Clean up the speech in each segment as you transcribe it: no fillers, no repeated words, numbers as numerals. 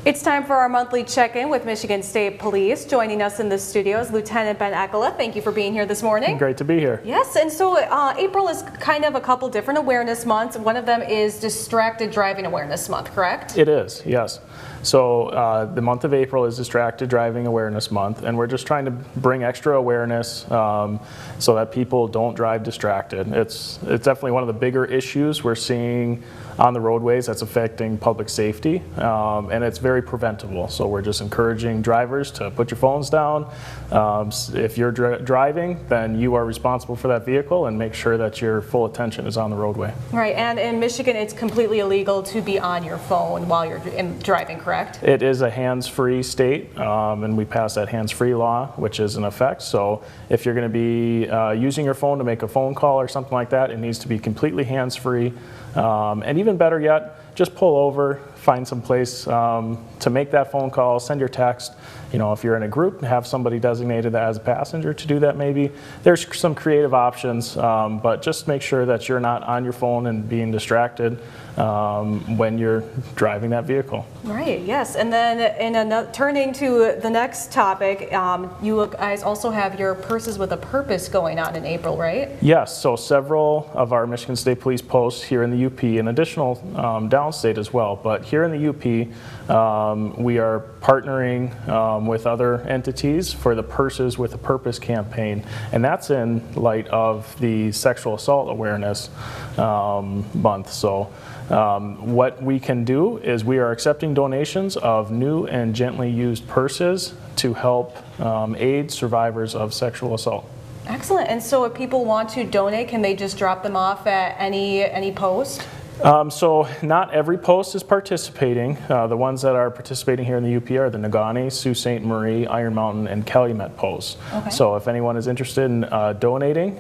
It's time for our monthly check-in with Michigan State Police. Joining us in the studio is Lieutenant Ben Ekela. Thank you for being here this morning. Great to be here. Yes, and so April is kind of a couple different awareness months. One of them is Distracted Driving Awareness Month, correct? It is, yes. So the month of April is Distracted Driving Awareness Month, and we're just trying to bring extra awareness so that people don't drive distracted. It's definitely one of the bigger issues we're seeing on the roadways that's affecting public safety, and it's very preventable. So we're just encouraging drivers to put your phones down. If you're driving, then you are responsible for that vehicle, and make sure that your full attention is on the roadway. Right, and in Michigan, it's completely illegal to be on your phone while you're driving, correct? It is a hands-free state, and we passed that hands-free law, which is in effect. So if you're going to be using your phone to make a phone call or something like that, it needs to be completely hands-free. And even better yet, just pull over, find some place to make that phone call, send your text. You know, if you're in a group, have somebody designated as a passenger to do that maybe. There's some creative options, but just make sure that you're not on your phone and being distracted when you're driving that vehicle. Right, yes. And then turning to the next topic, you guys also have your Purses with a Purpose going on in April, right? Yes, so several of our Michigan State Police posts here in the UP, and additional downstate as well, but here in the UP, we are partnering with other entities for the Purses with a Purpose campaign, and that's in light of the Sexual Assault Awareness Month. So what we can do is we are accepting donations of new and gently used purses to help aid survivors of sexual assault. Excellent. And so if people want to donate, can they just drop them off at any post? So not every post is participating. The ones that are participating here in the UP are the Negaunee, Sault Ste. Marie, Iron Mountain, and Calumet posts. Okay. So if anyone is interested in donating,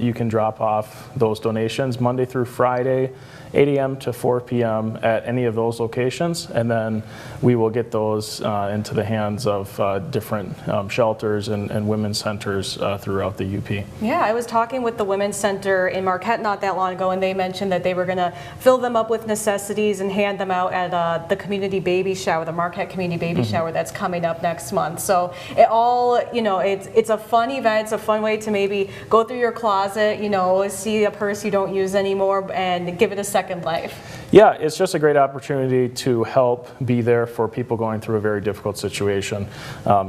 you can drop off those donations Monday through Friday, 8 a.m. to 4 p.m. at any of those locations, and then we will get those into the hands of different shelters and women's centers throughout the UP. Yeah, I was talking with the Women's Center in Marquette not that long ago, and they mentioned that they were going to fill them up with necessities and hand them out at the community baby shower, the Marquette Community Baby Shower that's coming up next month. So it all, you know, it's a fun event. It's a fun way to maybe go through your closet, you know, see a purse you don't use anymore and give it a second life. Yeah, it's just a great opportunity to help be there for people going through a very difficult situation.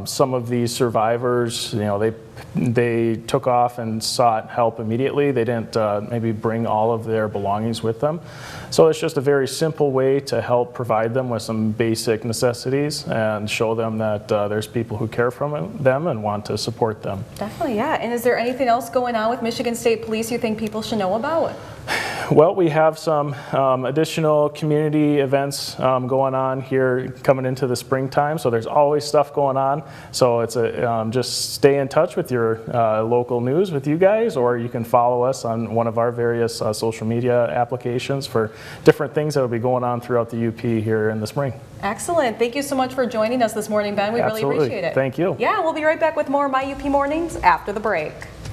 Some of these survivors, you know, they took off and sought help immediately. They didn't maybe bring all of their belongings with them. So it's just a very simple way to help provide them with some basic necessities and show them that there's people who care for them and want to support them. Definitely, yeah. And is there anything else going on with Michigan State Police you think people should know about? Well, we have some additional community events going on here coming into the springtime, so there's always stuff going on. So it's just stay in touch with your local news with you guys, or you can follow us on one of our various social media applications for different things that will be going on throughout the UP here in the spring. Excellent. Thank you so much for joining us this morning, Ben. We Absolutely. Really appreciate it. Thank you. Yeah, we'll be right back with more My UP Mornings after the break.